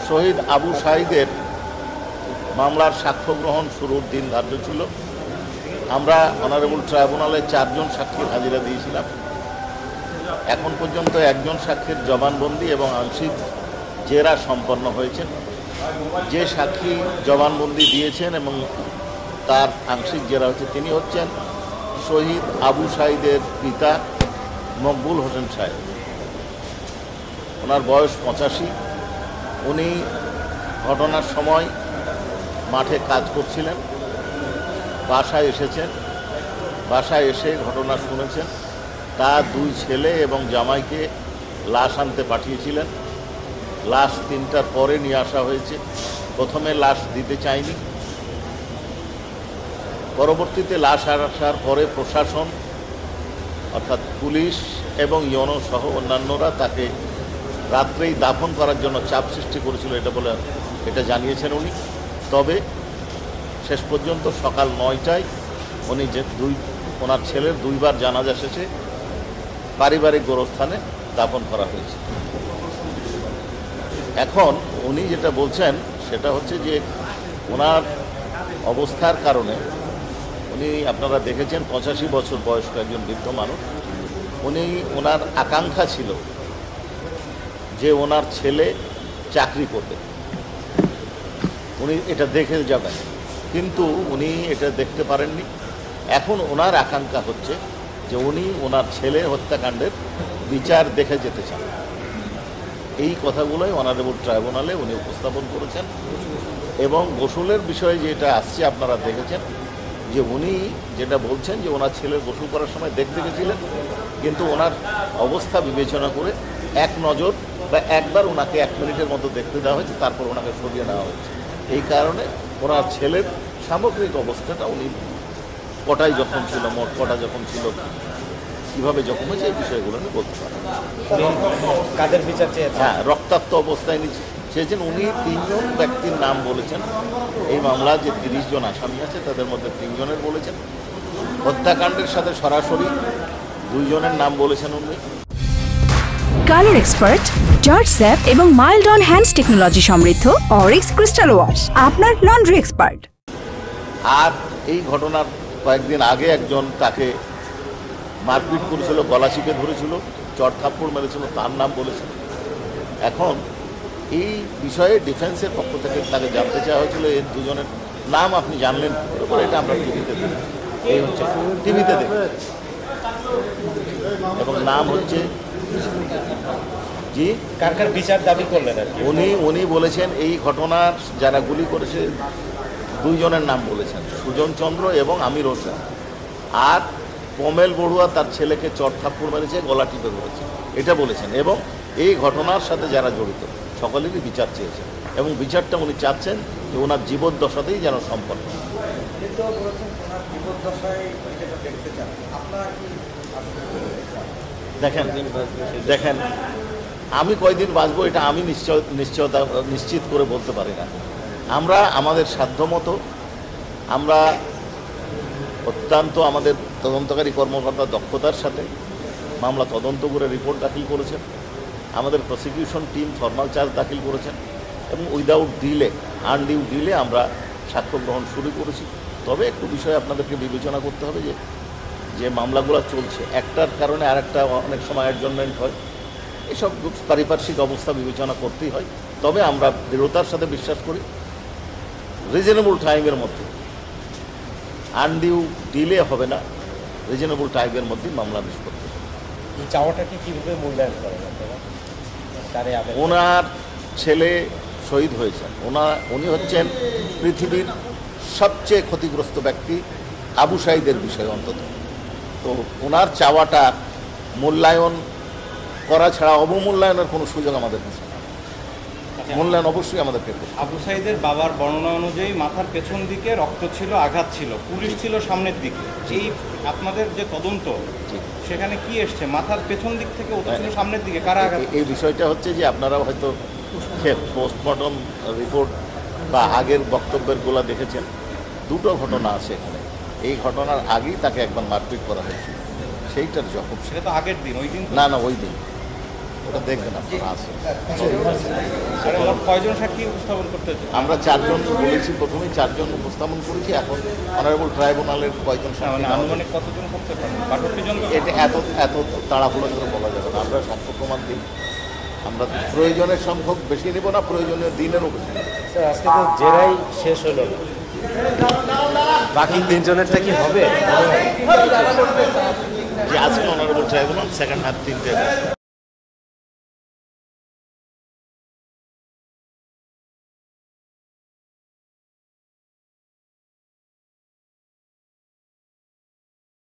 শহীদ আবু সাঈদের মামলার সাক্ষ্য গ্রহণ শুরুর দিন ধার্য ছিল। আমরা অনারেবল ট্রাইব্যুনালে 4 জন সাক্ষীর হাজিরা দিয়েছিলাম। এখন পর্যন্ত একজন সাক্ষীর জবানবন্দি এবং আংশিক জেরা সম্পন্ন হয়েছে। যে সাক্ষী জবানবন্দি দিয়েছেন এবং তার আংশিক জেরা হচ্ছে তিনি হচ্ছেন শহীদ আবু সাঈদের পিতা মকবুল হোসেন সাহেব। ওনার বয়স 85। উনি ঘটনার সময় মাঠে কাজ করছিলেন, বাসায় এসেছেন, বাসায় এসে ঘটনা শুনেছেন। তার 2 ছেলে এবং জামাইকে লাশ আনতে পাঠিয়েছিলেন। লাশ 3টার পরে নিয়ে আসা হয়েছে। প্রথমে লাশ দিতে চায়নি, পরবর্তীতে লাশ আসার পরে প্রশাসন অর্থাৎ পুলিশ এবং ইউনো সহ অন্যান্যরা তাকে রাত্রেই দাফন করার জন্য চাপ সৃষ্টি করেছিল এটা জানিয়েছেন উনি। তবে শেষ পর্যন্ত সকাল 9টায় উনি ওনার ছেলের 2বার জানাজা শেষে পারিবারিক গোরস্থানে দাফন করা হয়েছে। এখন উনি যেটা বলছেন সেটা হচ্ছে যে ওনার অবস্থার কারণে আপনারা দেখেছেন 85 বছর বয়স্ক একজন বৃদ্ধ মানুষ। ওনার আকাঙ্ক্ষা ছিল যে ওনার ছেলে চাকরি করবে, উনি এটা দেখে যাবেন, কিন্তু উনি এটা দেখতে পারেননি। এখন ওনার আকাঙ্ক্ষা হচ্ছে যে উনি ওনার ছেলে হত্যাকাণ্ডের বিচার দেখে যেতে চান। এই কথাগুলোই অনারেবল ট্রাইব্যুনালে উনি উপস্থাপন করেছেন। এবং গোসলের বিষয়ে যেটা আসছে আপনারা দেখেছেন যে উনি যেটা বলছেন যে ওনার ছেলের গোসল করার সময় দেখতে গেছিলেন, কিন্তু ওনার অবস্থা বিবেচনা করে এক নজর বা একবার ওনাকে 1 মিনিটের মতো দেখতে দেওয়া হয়েছে, তারপর ওনাকে সরিয়ে নেওয়া হয়েছে। এই কারণে ওনার ছেলের সামগ্রিক অবস্থাটা উনি কটায় জখম ছিল, মোট কটা জখম ছিল, কীভাবে জখম হয়েছে এই বিষয়গুলো আমি বলতে পারেন। কাদের বিচার চেয়েছেন? হ্যাঁ, রক্তাক্ত অবস্থায় চেয়েছেন। উনি 3 জন ব্যক্তির নাম বলেছেন। এই মামলা যে 30 জন আসামি আছে তাদের মধ্যে 3 জনের বলেছেন। হত্যাকাণ্ডের সাথে সরাসরি 2 জনের নাম বলেছেন উনি। কালার এক্সপার্ট, জর্জ স্যাপ এবং মাইল্ড অন হ্যান্ডস টেকনোলজি সমৃদ্ধ অরিক্স ক্রিস্টাল ওয়াশ আপনার লন্ড্রি এক্সপার্ট। আর এই ঘটনার কয়েকদিন আগে একজন তাকে মারপিট করেছিল, গলা চিপে ধরেছিল, চড়-থাপ্পড় মেরেছিল, তার নাম বলেছিল। এখন এই বিষয়ে ডিফেন্সের পক্ষ থেকে তাকে জানতে চাওয়া হয়েছিল এর 2 জনের নাম আপনি জানলেন কি করে? এটা আমরা টিভিতে দেখি, এই হচ্ছে টিভিতে দেখি। এবং নাম হচ্ছে জি কার কার বিচার দাবি করলেন? উনি বলেছেন এই ঘটনার যারা গুলি করেছে 2 জনের নাম বলেছেন, সুজন চন্দ্র এবং আমির হোসেন। আর পমেল বড়ুয়া তার ছেলেকে চড়-থাপ্পড় মেরেছে, গলা টিপে ধরেছে, এটা বলেছেন। এবং এই ঘটনার সাথে যারা জড়িত সকলেরই বিচার চেয়েছেন এবং বিচারটা উনি চাচ্ছেন যে ওনার জীবদ্দশাতেই যেন সম্পন্ন। দেখেন আমি কয়দিন বাঁচবো এটা আমি নিশ্চিত করে বলতে পারি না। আমরা আমাদের সাধ্যমতো আমরা অত্যন্ত আমাদের তদন্তকারী কর্মকর্তা দক্ষতার সাথে মামলা তদন্ত করে রিপোর্ট দাখিল করেছেন। আমাদের প্রসিকিউশন টিম ফর্মাল চার্জ দাখিল করেছেন এবং উইদাউট ডিলে, আনডিউ ডিলে আমরা সাক্ষ্য গ্রহণ শুরু করেছি। তবে একটু বিষয় আপনাদেরকে বিবেচনা করতে হবে যে মামলাগুলো চলছে, একটার কারণে আরেকটা অনেক সময় অ্যাডজর্নমেন্ট হয়, এসব পারিপার্শ্বিক অবস্থা বিবেচনা করতেই হয়। তবে আমরা দৃঢ়তার সাথে বিশ্বাস করি রিজনেবল টাইমের মধ্যে, আনডিউ ডিলে হবে না, রিজনেবল টাইমের মধ্যেই মামলা নিষ্পত্তি হবে। এই চাওয়াটাকে কীভাবে মূল্যায়ন করেন আপনারা? ওনার ছেলে শহীদ হয়েছেন, উনি হচ্ছেন পৃথিবীর সবচেয়ে ক্ষতিগ্রস্ত ব্যক্তি আবু সাঈদের বিষয়ে অন্তত। তো ওনার চাওয়াটা মূল্যায়ন করা ছাড়া অবমূল্যায়নের কোনো সুযোগ আমাদের কাছে না। মূল্যায়ন অবশ্যই আমাদের ক্ষেত্রে। আবু সাঈদের বাবার বর্ণনা অনুযায়ী মাথার পেছন দিকে রক্ত ছিল, আঘাত ছিল, পুলিশ ছিল সামনের দিকে। এই আপনাদের যে তদন্ত সেখানে কি এসছে? মাথার পেছন দিক থেকে ওটা ছিল সামনের দিকে, কারা আঘাত? এই বিষয়টা হচ্ছে যে আপনারা হয়তো পোস্টমর্টম রিপোর্ট বা আগের বক্তব্যেরগুলো দেখেছেন। 2টো ঘটনা আছে এখানে। এই ঘটনার আগেই তাকে একবার মারপিট করা হয়েছিল, সেইটার জখম। সেটা তো আগের দিন, ওই দিন না, ওই দিন ওটা দেখবেন আপনারা আছে। আর মোট কয়জন সাক্ষী উপস্থাপন করতে আমরা 4 জন বলেছি, প্রথমেই 4 জন উপস্থাপন করেছি। এখন অনারেবল ট্রাইব্যুনালের কয়জন মানে সাক্ষী নাও- আনুমানিক কতজন করতে পারেন? 62 জন তো? এটা এত এত তাড়াহুড়ো করে বলা যাবে না। আমরা সংখ্যক প্রমাণ দিই, আমরা প্রয়োজনের সংখ্যক বেশি নেব না, প্রয়োজনীয় দিনেরও বেশি নেব। স্যার আজকে তো জেরাই শেষ হলো না। বাকি 3 জনেরটা কি হবে? যে আজকে অনারেবল ট্রাইব্যুনাল সেকেন্ড হাফ 3টে